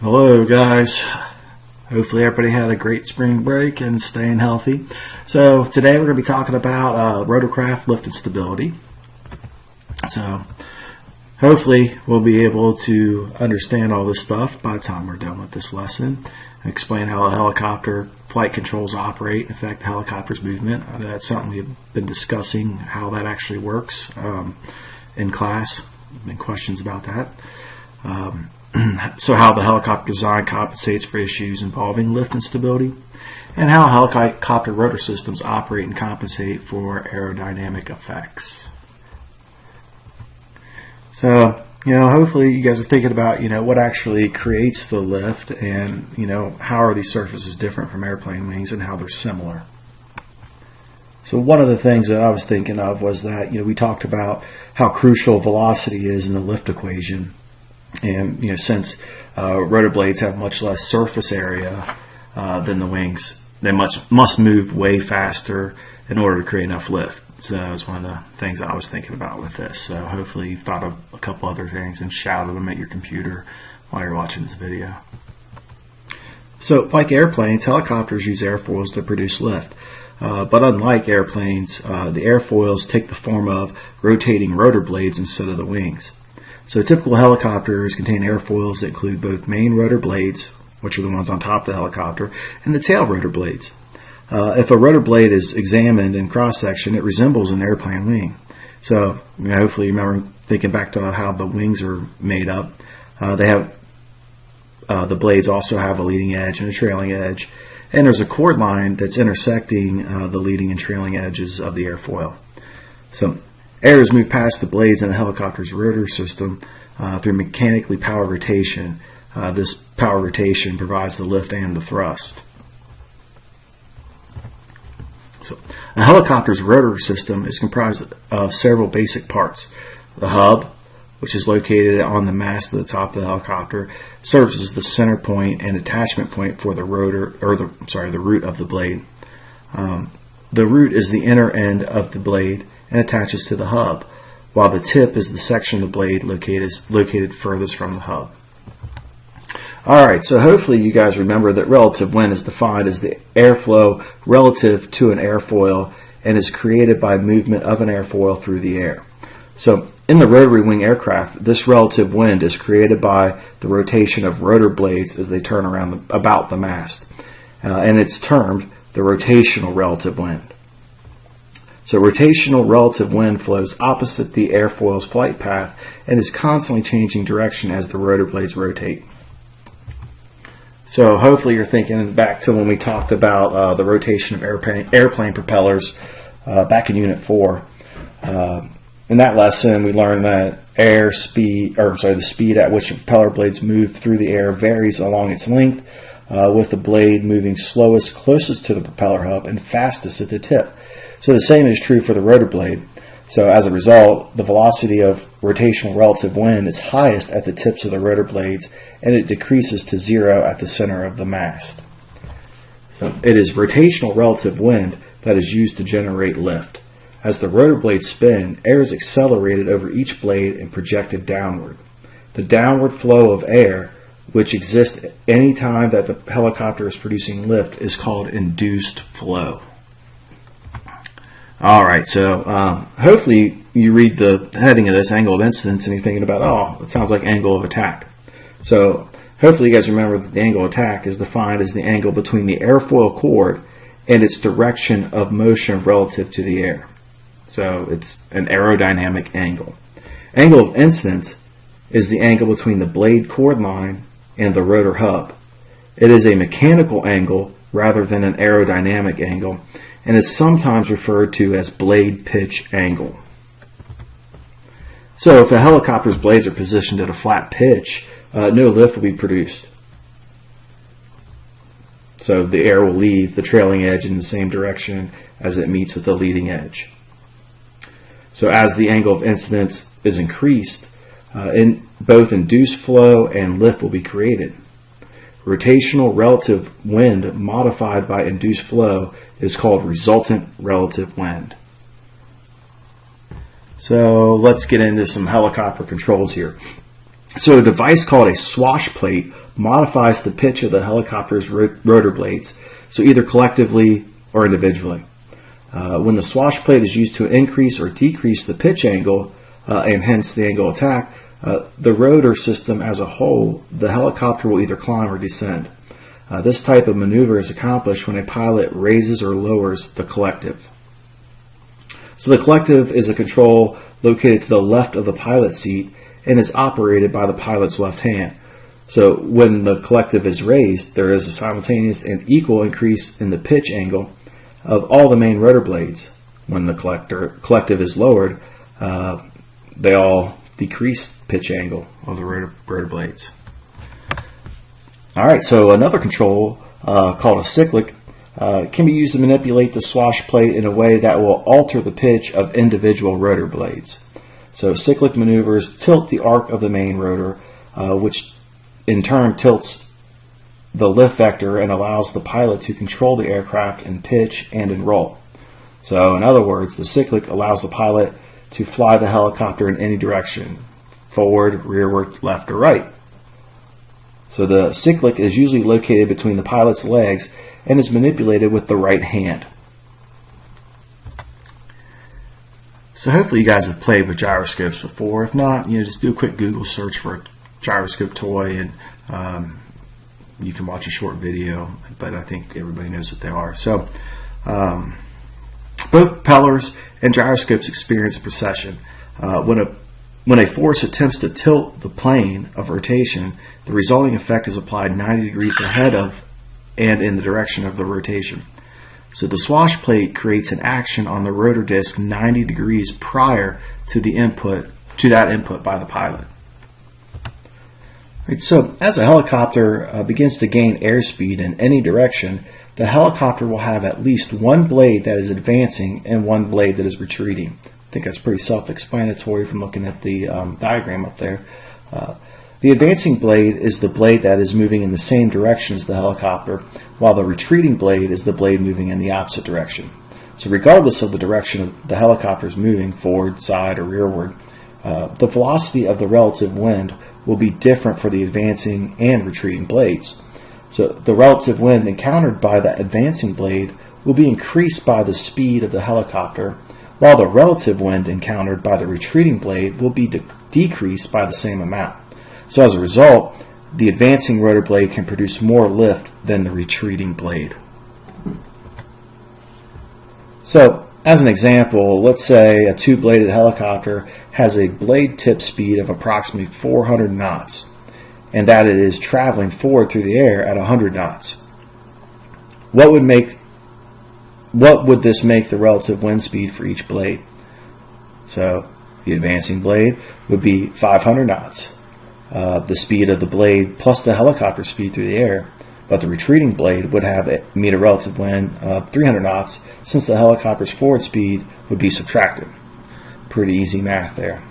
Hello guys, hopefully everybody had a great spring break and staying healthy. So today we're going to be talking about rotorcraft lift and stability. So hopefully we'll be able to understand all this stuff by the time we're done with this lesson. Explain how a helicopter flight controls operate and affect the helicopter's movement. That's something we've been discussing, how that actually works in class. Been questions about that. So how the helicopter design compensates for issues involving lift and stability, and how helicopter rotor systems operate and compensate for aerodynamic effects. So, hopefully you guys are thinking about, what actually creates the lift and, how are these surfaces different from airplane wings and how they're similar. So one of the things that I was thinking of was that, we talked about how crucial velocity is in the lift equation. And since rotor blades have much less surface area than the wings, they must move way faster in order to create enough lift. So that was one of the things I was thinking about with this. So hopefully you thought of a couple other things and shouted them at your computer while you're watching this video. So like airplanes, helicopters use airfoils to produce lift. But unlike airplanes, the airfoils take the form of rotating rotor blades instead of the wings. So typical helicopters contain airfoils that include both main rotor blades, which are the ones on top of the helicopter, and the tail rotor blades. If a rotor blade is examined in cross-section, it resembles an airplane wing. So hopefully you remember thinking back to how the wings are made up. The blades also have a leading edge and a trailing edge, and there's a chord line that's intersecting the leading and trailing edges of the airfoil. So air is moved past the blades in the helicopter's rotor system through mechanically powered rotation. This power rotation provides the lift and the thrust. So, a helicopter's rotor system is comprised of several basic parts. The hub, which is located on the mast at the top of the helicopter, serves as the center point and attachment point for the rotor, or the root of the blade. The root is the inner end of the blade and attaches to the hub, while the tip is the section of the blade located furthest from the hub. Alright, so hopefully you guys remember that relative wind is defined as the airflow relative to an airfoil and is created by movement of an airfoil through the air. So in the rotary wing aircraft, this relative wind is created by the rotation of rotor blades as they turn around about the mast, and it's termed the rotational relative wind. So rotational relative wind flows opposite the airfoil's flight path and is constantly changing direction as the rotor blades rotate. So hopefully you're thinking back to when we talked about the rotation of airplane propellers back in Unit 4. In that lesson, we learned that the speed at which the propeller blades move through the air varies along its length, with the blade moving slowest closest to the propeller hub and fastest at the tip. So the same is true for the rotor blade. So as a result, the velocity of rotational relative wind is highest at the tips of the rotor blades, and it decreases to zero at the center of the mast. So it is rotational relative wind that is used to generate lift. As the rotor blades spin, air is accelerated over each blade and projected downward. The downward flow of air, which exists any time that the helicopter is producing lift, is called induced flow. Alright, so hopefully you read the heading of this, angle of incidence, and you're thinking about, it sounds like angle of attack. So hopefully you guys remember that the angle of attack is defined as the angle between the airfoil chord and its direction of motion relative to the air. So it's an aerodynamic angle. Angle of incidence is the angle between the blade chord line and the rotor hub. It is a mechanical angle rather than an aerodynamic angle, and is sometimes referred to as blade pitch angle. So if a helicopter's blades are positioned at a flat pitch, no lift will be produced. So the air will leave the trailing edge in the same direction as it meets with the leading edge. So as the angle of incidence is increased, both induced flow and lift will be created. Rotational relative wind modified by induced flow is called resultant relative wind. So let's get into some helicopter controls here. So a device called a swash plate modifies the pitch of the helicopter's rotor blades, so either collectively or individually. When the swash plate is used to increase or decrease the pitch angle, and hence the angle of attack, the rotor system as a whole, the helicopter will either climb or descend. This type of maneuver is accomplished when a pilot raises or lowers the collective. So the collective is a control located to the left of the pilot seat and is operated by the pilot's left hand. So when the collective is raised, there is a simultaneous and equal increase in the pitch angle of all the main rotor blades. When the collective is lowered, they all decrease pitch angle of the rotor blades. All right, so another control called a cyclic can be used to manipulate the swash plate in a way that will alter the pitch of individual rotor blades. So cyclic maneuvers tilt the arc of the main rotor, which in turn tilts the lift vector and allows the pilot to control the aircraft in pitch and in roll. So in other words, the cyclic allows the pilot to fly the helicopter in any direction, forward, rearward, left, or right. So the cyclic is usually located between the pilot's legs and is manipulated with the right hand. So hopefully you guys have played with gyroscopes before. If not, just do a quick Google search for a gyroscope toy, and you can watch a short video, but I think everybody knows what they are. So both propellers and gyroscopes experience precession. When a force attempts to tilt the plane of rotation, the resulting effect is applied 90 degrees ahead of and in the direction of the rotation. So the swash plate creates an action on the rotor disc 90 degrees prior to that input by the pilot. Right, so as a helicopter begins to gain airspeed in any direction, the helicopter will have at least one blade that is advancing and one blade that is retreating. I think that's pretty self-explanatory from looking at the diagram up there. The advancing blade is the blade that is moving in the same direction as the helicopter, while the retreating blade is the blade moving in the opposite direction. So regardless of the direction the helicopter is moving, forward, side, or rearward, the velocity of the relative wind will be different for the advancing and retreating blades. So the relative wind encountered by the advancing blade will be increased by the speed of the helicopter, while the relative wind encountered by the retreating blade will be decreased by the same amount. So as a result, the advancing rotor blade can produce more lift than the retreating blade. So as an example, let's say a two-bladed helicopter has a blade tip speed of approximately 400 knots, and that it is traveling forward through the air at 100 knots. What would this make the relative wind speed for each blade? So the advancing blade would be 500 knots. The speed of the blade plus the helicopter speed through the air, but the retreating blade would meet a relative wind of 300 knots since the helicopter's forward speed would be subtracted. Pretty easy math there.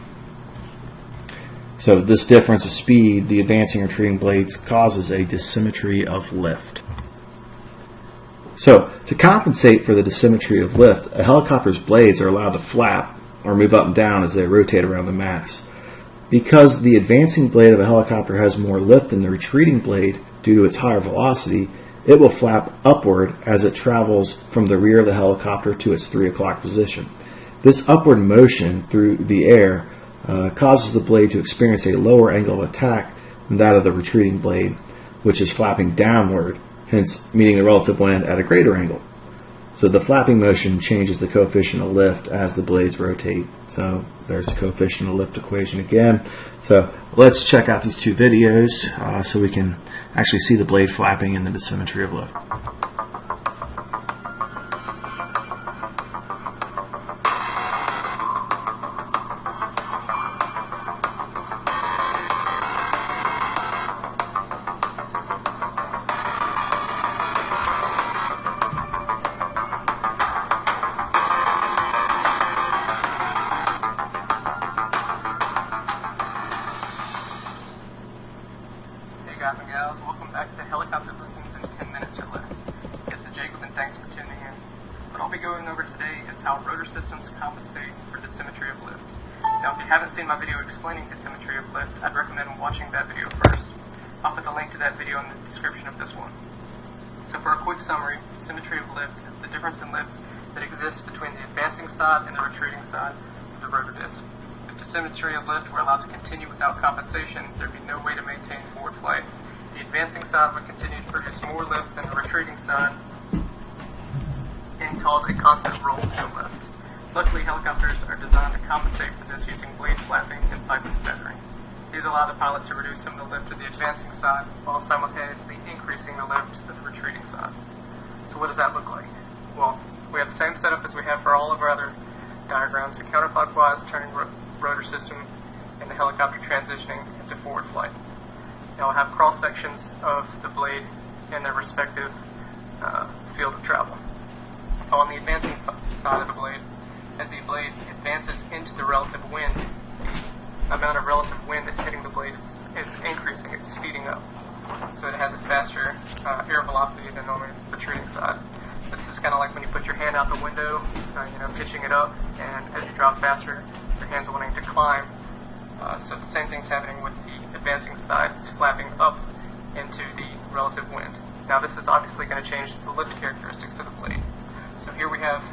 So this difference of speed, the advancing and retreating blades, causes a dissymmetry of lift. So to compensate for the dissymmetry of lift, a helicopter's blades are allowed to flap or move up and down as they rotate around the mass. Because the advancing blade of a helicopter has more lift than the retreating blade due to its higher velocity, it will flap upward as it travels from the rear of the helicopter to its 3 o'clock position. This upward motion through the air causes the blade to experience a lower angle of attack than that of the retreating blade, which is flapping downward, hence meeting the relative wind at a greater angle. So the flapping motion changes the coefficient of lift as the blades rotate. So there's the coefficient of lift equation again. So let's check out these two videos so we can actually see the blade flapping and the dissymmetry of lift. Guys and gals, welcome back to Helicopter Lessons in 10 Minutes or Less. This is Jacob and thanks for tuning in. What I'll be going over today is how rotor systems compensate for dissymmetry of lift. Now, if you haven't seen my video explaining asymmetry of lift, I'd recommend watching that video first. I'll put the link to that video in the description of this one. So for a quick summary, symmetry of lift is the difference in lift that exists between the advancing side and the retreating side of the rotor disc. If the symmetry of lift were allowed to continue without compensation, there'd be no way to maintain forward flight. The advancing side would continue to produce more lift than the retreating side and cause a constant roll to the left. Luckily, helicopters are designed to compensate for this using blade flapping and cyclic feathering. These allow the pilot to reduce some of the lift to the advancing side while simultaneously increasing the lift to the retreating side. So what does that look like? Well, we have the same setup as we have for all of our other diagrams, a counterclockwise turning rotor system and the helicopter transitioning into forward flight. Now we'll have cross sections of the blade in their respective field of travel. On the advancing side of the blade, as the blade advances into the relative wind, the amount of relative wind that's hitting the blade is increasing, it's speeding up. So it has a faster air velocity than on the retreating side. This is kind of like when you put your hand out the window, pitching it up, and as you drop faster, your hand's wanting to climb. So the same thing's happening with the advancing side. It's flapping up into the relative wind. Now this is obviously going to change the lift characteristics of the blade. So here we have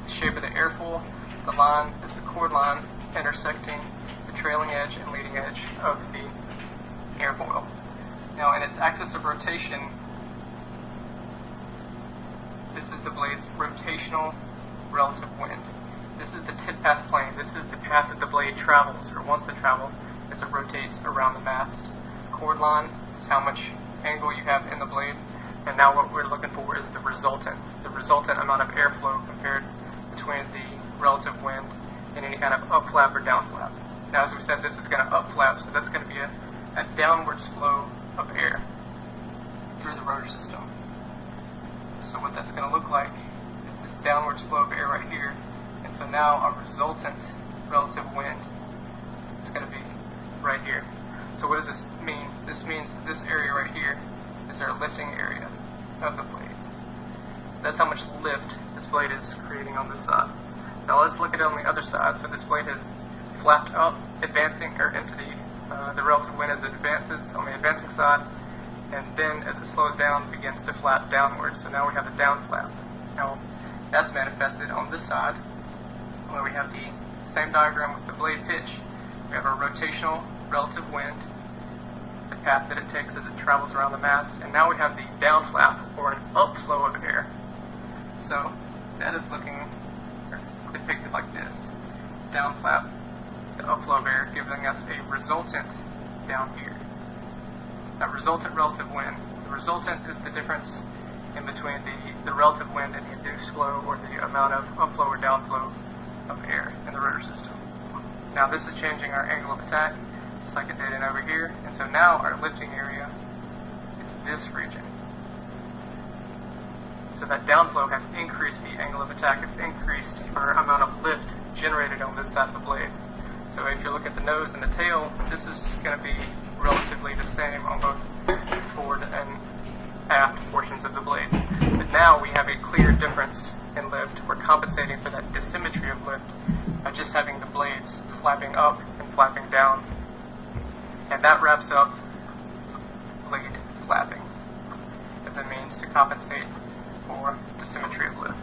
the shape of the airfoil. The line is the chord line intersecting the trailing edge and leading edge of the airfoil. Now in its axis of rotation, this is the blade's rotational relative wind. This is the tip path plane. This is the path that the blade travels, or wants to travel, as it rotates around the mast. Chord line is how much angle you have in the blade, and now what we're looking for is the resultant amount of airflow compared between the relative wind and any kind of up flap or down flap. Now, as we said, this is going to up flap, so that's going to be a downwards flow of air through the rotor system. So what that's going to look like is this downwards flow of air right here, and so now our resultant relative wind is going to be right here. So what does this mean? This means that this area right here is our lifting area of the blade. That's how much lift this blade is creating on this side. Now let's look at it on the other side. So this blade has flapped up, advancing or into the relative wind as it advances on the advancing side, and then as it slows down, begins to flap downwards. So now we have a down flap. Now that's manifested on this side, where we have the same diagram with the blade pitch. We have our rotational relative wind, the path that it takes as it travels around the mast, and now we have the down flap, or an upflow of air. So that is looking depicted like this. Down flap, the upflow of air, giving us a resultant down here. A resultant relative wind. The resultant is the difference in between the relative wind and the induced flow, or the amount of upflow or downflow of air in the rotor system. Now this is changing our angle of attack, just like it did in over here, and so now our lifting area is this region. So that downflow has increased the angle of attack. It's increased our amount of lift generated on this side of the blade. So if you look at the nose and the tail, this is going to be relatively the same on both forward and aft portions of the blade. But now we have a clear difference in lift. We're compensating for that dissymmetry of lift by just having the blades flapping up and flapping down. And that wraps up blade flapping as a means to compensate for the symmetry of lift.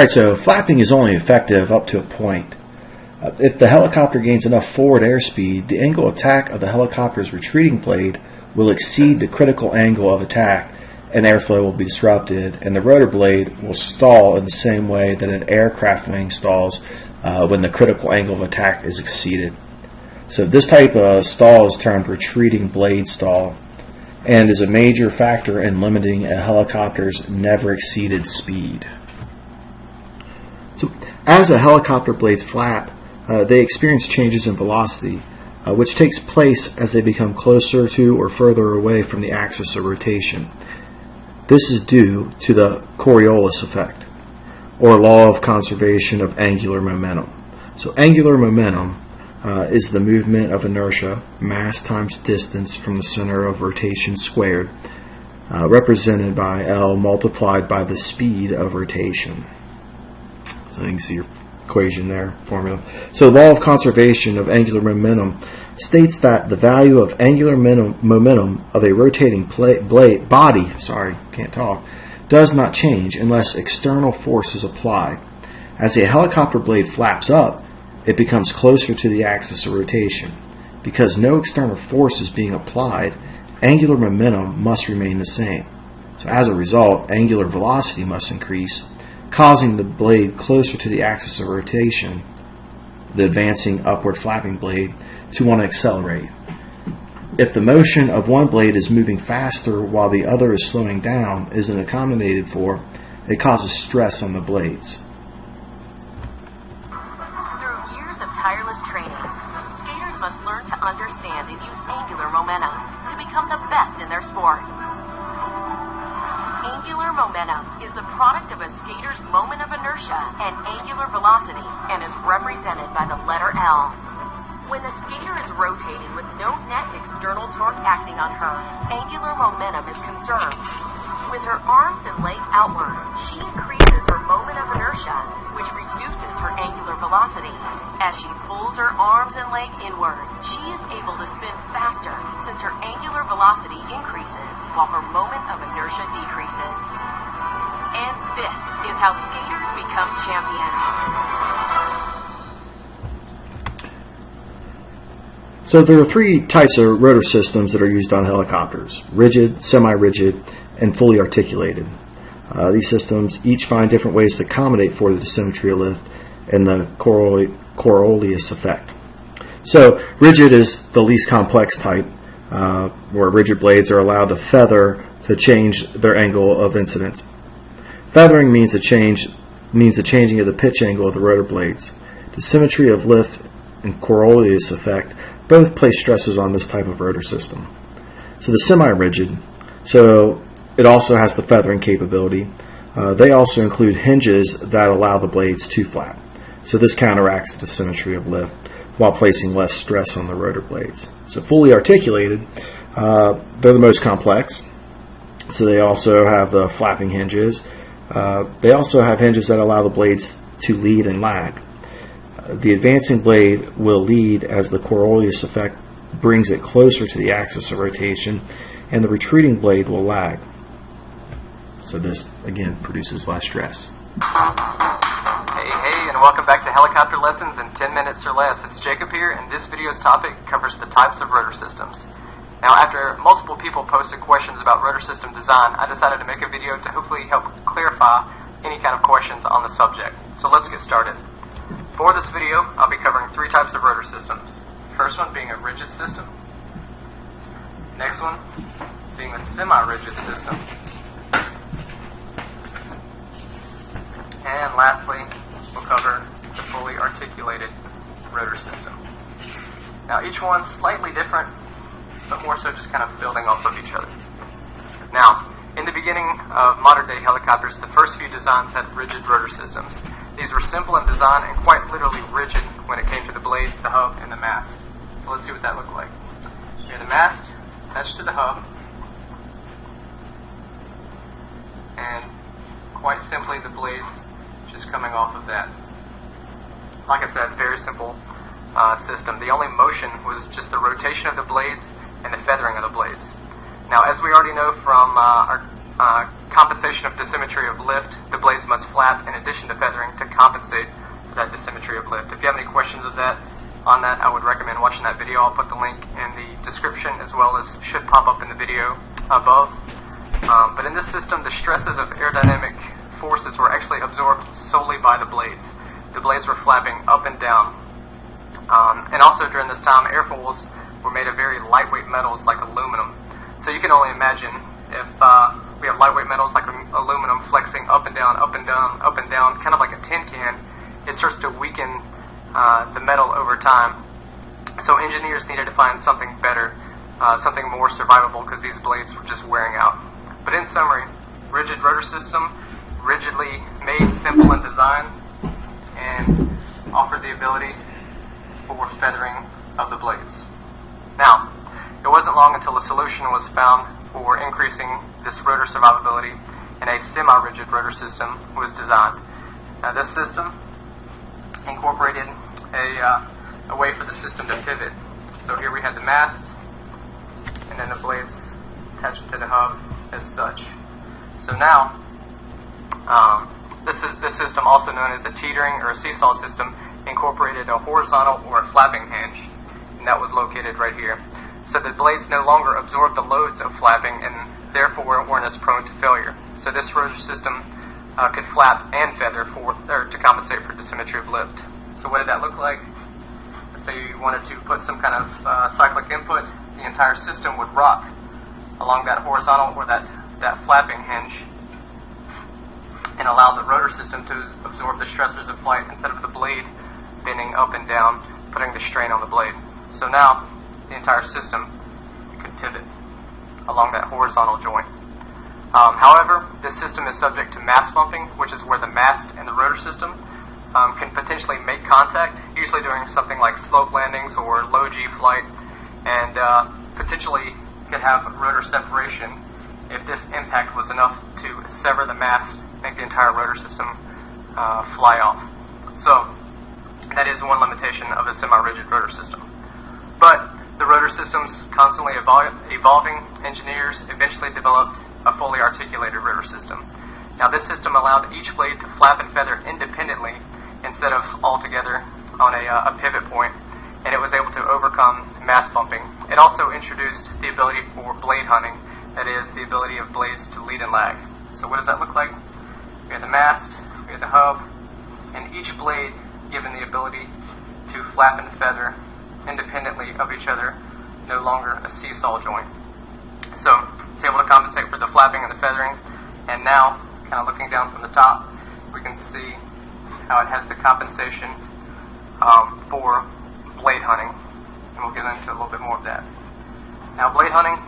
Alright, so flapping is only effective up to a point. If the helicopter gains enough forward airspeed, the angle of attack of the helicopter's retreating blade will exceed the critical angle of attack, and airflow will be disrupted, and the rotor blade will stall in the same way that an aircraft wing stalls when the critical angle of attack is exceeded. So this type of stall is termed retreating blade stall, and is a major factor in limiting a helicopter's never exceeded speed. So as a helicopter blades flap, they experience changes in velocity, which takes place as they become closer to or further away from the axis of rotation. This is due to the Coriolis effect, or law of conservation of angular momentum. So angular momentum is the movement of inertia, mass times distance from the center of rotation squared, represented by L multiplied by the speed of rotation. So you can see your equation there, formula. So the law of conservation of angular momentum states that the value of angular momentum of a rotating body does not change unless external force is applied. As a helicopter blade flaps up, it becomes closer to the axis of rotation. Because no external force is being applied, angular momentum must remain the same. So as a result, angular velocity must increase, causing the blade closer to the axis of rotation, the advancing upward flapping blade, to want to accelerate. If the motion of one blade is moving faster while the other is slowing down isn't accommodated for, it causes stress on the blades. Through years of tireless training, skaters must learn to understand and use angular momentum to become the best in their sport. Angular momentum is the product of a skater's moment of inertia and angular velocity and is represented by the letter L. When the skater is rotating with no net external torque acting on her, angular momentum is conserved. With her arms and leg outward, she increases her moment of inertia, which reduces her angular velocity. As she pulls her arms and leg inward, she is able to spin faster since her angular velocity increases while her moment of inertia decreases. And this is how skaters become champions. So there are three types of rotor systems that are used on helicopters: rigid, semi-rigid, and fully articulated. These systems each find different ways to accommodate for the dissymmetry of lift and the Coriolis effect. So rigid is the least complex type, where rigid blades are allowed to feather to change their angle of incidence. Feathering means the changing of the pitch angle of the rotor blades. Dissymmetry of lift and Coriolis effect both place stresses on this type of rotor system. So the semi-rigid, so it also has the feathering capability. They also include hinges that allow the blades to flap. So this counteracts the symmetry of lift while placing less stress on the rotor blades. So fully articulated, they're the most complex. So they also have the flapping hinges. They also have hinges that allow the blades to lead and lag. The advancing blade will lead as the Coriolis effect brings it closer to the axis of rotation, and the retreating blade will lag. So this, again, produces less stress. Hey, and welcome back to Helicopter Lessons in 10 Minutes or Less. It's Jacob here, and this video's topic covers the types of rotor systems. Now, after multiple people posted questions about rotor system design, I decided to make a video to hopefully help clarify any kind of questions on the subject. So let's get started. For this video, I'll be covering three types of rotor systems. First one being a rigid system. Next one being a semi-rigid system. And lastly, we'll cover the fully articulated rotor system. Now each one's slightly different, but more so just kind of building off of each other. Now, in the beginning of modern day helicopters, the first few designs had rigid rotor systems. These were simple in design and quite literally rigid when it came to the blades, the hub, and the mast. So let's see what that looked like. Here, the mast attached to the hub, and quite simply the blades just coming off of that. Like I said, very simple system. The only motion was just the rotation of the blades and the feathering of the blades. Now, as we already know from our compensation of dissymmetry of lift, the blades must flap in a addition to feathering to compensate for that dissymmetry of lift. If you have any questions on that, I would recommend watching that video. I'll put the link in the description, as well as should pop up in the video above. But in this system, the stresses of aerodynamic forces were actually absorbed solely by the blades. The blades were flapping up and down. And also during this time, airfoils were made of very lightweight metals like aluminum. So you can only imagine if we have lightweight metals like aluminum flexing up and down, up and down, up and down, kind of like a tin can, it starts to weaken the metal over time. So engineers needed to find something better, something more survivable, because these blades were just wearing out. But in summary, rigid rotor system, rigidly made, simple in design, and offered the ability for feathering of the blades. Now, it wasn't long until a solution was found for increasing this rotor survivability, and a semi-rigid rotor system was designed. Now, this system incorporated a way for the system to pivot. So here we had the mast, and then the blades attached to the hub as such. So now, this system, also known as a teetering or a seesaw system, incorporated a horizontal or a flapping hinge, and that was located right here. So the blades no longer absorbed the loads of flapping, and therefore weren't as prone to failure. So this rotor system could flap and feather to compensate for dissymmetry of lift. So what did that look like? Let's say you wanted to put some kind of cyclic input, the entire system would rock along that horizontal or that flapping hinge, and allow the rotor system to absorb the stressors of flight instead of the blade bending up and down, putting the strain on the blade. So now the entire system could pivot along that horizontal joint. However, this system is subject to mast bumping, which is where the mast and the rotor system can potentially make contact, usually during something like slope landings or low G flight, and potentially could have rotor separation if this impact was enough to sever the mast, make the entire rotor system fly off. So that is one limitation of the semi-rigid rotor system. But the rotor systems constantly evolving, engineers eventually developed a fully articulated rotor system. Now this system allowed each blade to flap and feather independently instead of all together on a pivot point, and it was able to overcome mast bumping. It also introduced the ability for blade hunting, that is, the ability of blades to lead and lag. So what does that look like? We had the mast, we had the hub, and each blade given the ability to flap and feather independently of each other, no longer a seesaw joint. So it's able to compensate for the flapping and the feathering, and now, kind of looking down from the top, we can see how it has the compensation for blade hunting, and we'll get into a little bit more of that. Now, blade hunting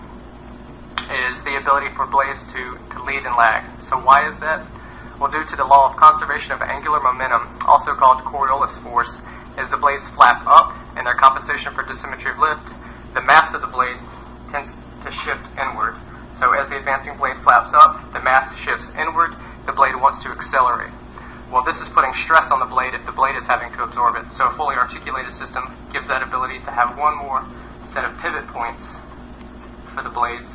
is the ability for blades to lead and lag. So why is that? Well, due to the law of conservation of angular momentum, also called Coriolis force, as the blades flap up in their compensation for dissymmetry of lift, the mass of the blade tends to shift inward. So as the advancing blade flaps up, the mass shifts inward, the blade wants to accelerate. Well, this is putting stress on the blade if the blade is having to absorb it. So a fully articulated system gives that ability to have one more set of pivot points for the blades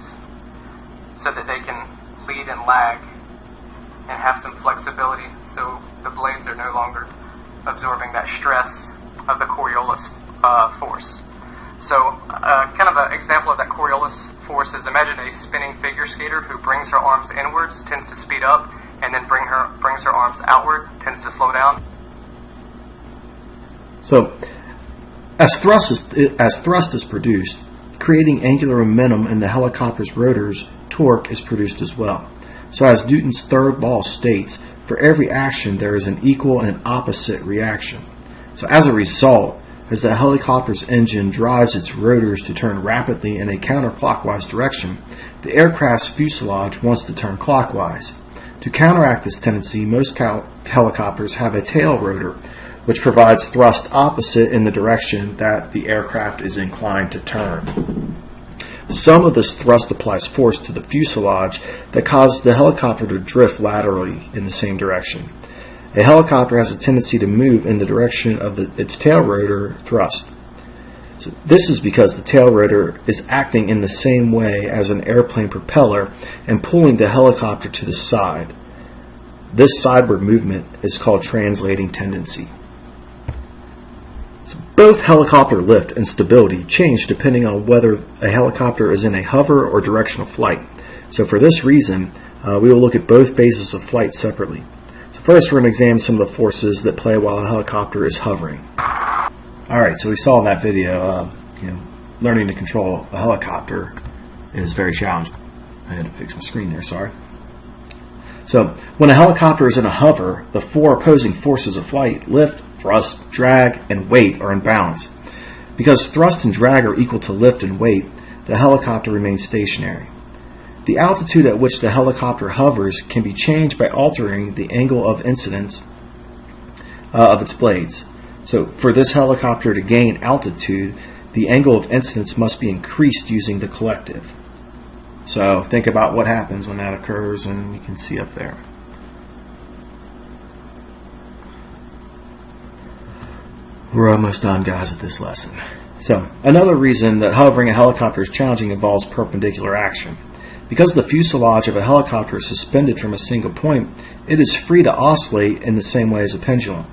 so that they can lead and lag and have some flexibility, so the blades are no longer absorbing that stress of the Coriolis force. So kind of an example of that Coriolis force is, imagine a spinning figure skater who brings her arms inwards, tends to speed up, and then brings her arms outward, tends to slow down. So as thrust is produced, creating angular momentum in the helicopter's rotors, torque is produced as well. So as Newton's third law states, for every action there is an equal and opposite reaction. So as a result, as the helicopter's engine drives its rotors to turn rapidly in a counterclockwise direction, the aircraft's fuselage wants to turn clockwise. To counteract this tendency, most helicopters have a tail rotor, which provides thrust opposite in the direction that the aircraft is inclined to turn. Some of this thrust applies force to the fuselage that causes the helicopter to drift laterally in the same direction. A helicopter has a tendency to move in the direction of its tail rotor thrust. So this is because the tail rotor is acting in the same way as an airplane propeller and pulling the helicopter to the side. This sideward movement is called translating tendency. So both helicopter lift and stability change depending on whether a helicopter is in a hover or directional flight. So for this reason, we will look at both phases of flight separately. So first, we're going to examine some of the forces that play while a helicopter is hovering. All right, so we saw in that video, learning to control a helicopter is very challenging. I had to fix my screen there, sorry. So when a helicopter is in a hover, the four opposing forces of flight, lift, thrust, drag, and weight, are in balance. Because thrust and drag are equal to lift and weight, the helicopter remains stationary. The altitude at which the helicopter hovers can be changed by altering the angle of incidence of its blades. So for this helicopter to gain altitude, the angle of incidence must be increased using the collective. So think about what happens when that occurs, and you can see up there. We're almost done, guys, with this lesson. So another reason that hovering a helicopter is challenging involves perpendicular action. Because the fuselage of a helicopter is suspended from a single point, it is free to oscillate in the same way as a pendulum.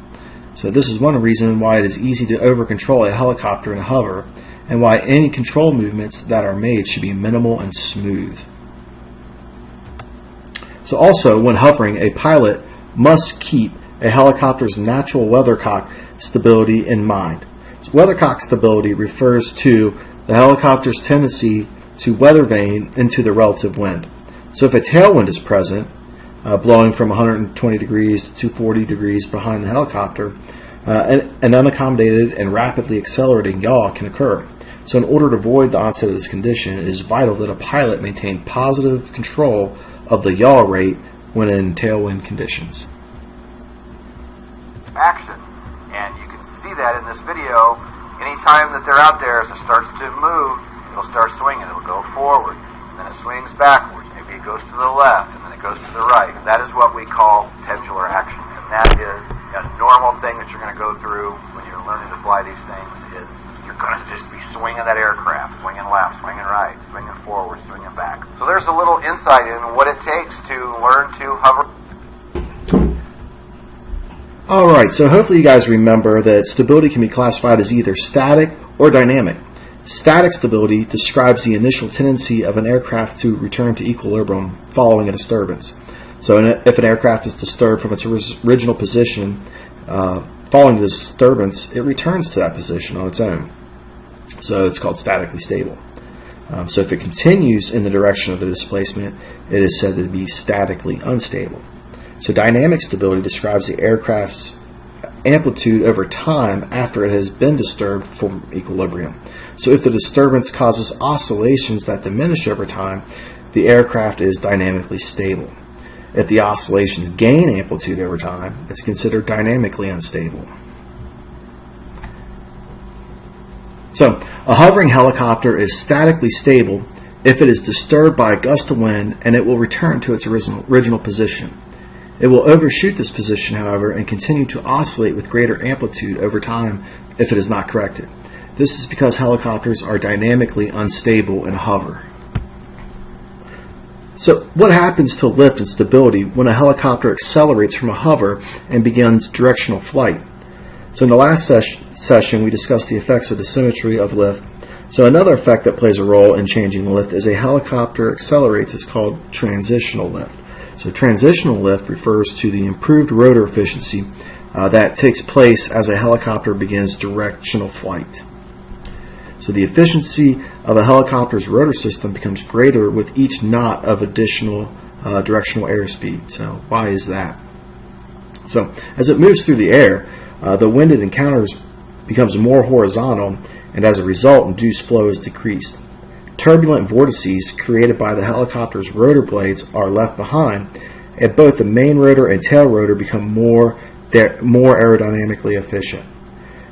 So this is one reason why it is easy to over-control a helicopter in a hover, and why any control movements that are made should be minimal and smooth. So also, when hovering, a pilot must keep a helicopter's natural weathercock stability in mind. So weathercock stability refers to the helicopter's tendency to weather vane into the relative wind. So if a tailwind is present, blowing from 120 degrees to 240 degrees behind the helicopter, an unaccommodated and rapidly accelerating yaw can occur. So in order to avoid the onset of this condition, it is vital that a pilot maintain positive control of the yaw rate when in tailwind conditions. Action. And you can see that in this video. Anytime that they're out there, as it starts to move, it'll start swinging. It'll go forward, and then it swings backwards. Maybe it goes to the left, and then it goes to the right. That is what we call pendular action. And that is a normal thing that you're going to go through when you're learning to fly these things. Is you're going to just be swinging that aircraft, swinging left, swinging right, swinging forward, swinging back. So there's a little insight in what it takes to learn to hover. Alright, so hopefully you guys remember that stability can be classified as either static or dynamic. Static stability describes the initial tendency of an aircraft to return to equilibrium following a disturbance. So if an aircraft is disturbed from its original position following the disturbance, it returns to that position on its own. So it's called statically stable. So if it continues in the direction of the displacement, it is said to be statically unstable. So dynamic stability describes the aircraft's amplitude over time after it has been disturbed from equilibrium. So if the disturbance causes oscillations that diminish over time, the aircraft is dynamically stable. If the oscillations gain amplitude over time, it's considered dynamically unstable. So a hovering helicopter is statically stable if it is disturbed by a gust of wind, and it will return to its original position. It will overshoot this position, however, and continue to oscillate with greater amplitude over time if it is not corrected. This is because helicopters are dynamically unstable in hover. So what happens to lift and stability when a helicopter accelerates from a hover and begins directional flight? So in the last session we discussed the effects of the symmetry of lift. So another effect that plays a role in changing lift as a helicopter accelerates is called transitional lift. So transitional lift refers to the improved rotor efficiency that takes place as a helicopter begins directional flight. So the efficiency of a helicopter's rotor system becomes greater with each knot of additional directional airspeed. So why is that? So as it moves through the air, the wind it encounters becomes more horizontal, and as a result, induced flow is decreased. Turbulent vortices created by the helicopter's rotor blades are left behind, and both the main rotor and tail rotor become more aerodynamically efficient.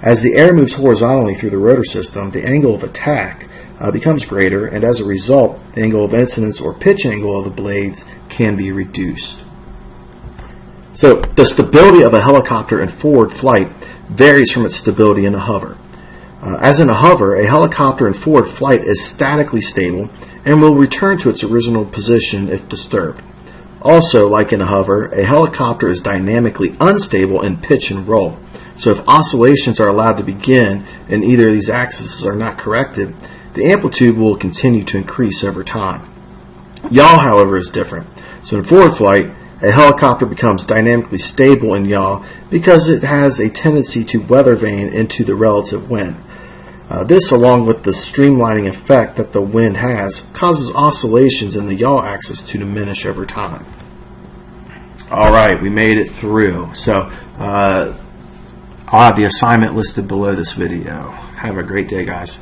As the air moves horizontally through the rotor system, the angle of attack becomes greater, and as a result, the angle of incidence or pitch angle of the blades can be reduced. So the stability of a helicopter in forward flight varies from its stability in a hover. As in a hover, a helicopter in forward flight is statically stable and will return to its original position if disturbed. Also, like in a hover, a helicopter is dynamically unstable in pitch and roll. So if oscillations are allowed to begin and either of these axes are not corrected, the amplitude will continue to increase over time. Yaw, however, is different. So in forward flight, a helicopter becomes dynamically stable in yaw because it has a tendency to weather vane into the relative wind. This, along with the streamlining effect that the wind has, causes oscillations in the yaw axis to diminish over time. All right, we made it through. So I'll have the assignment listed below this video. Have a great day, guys.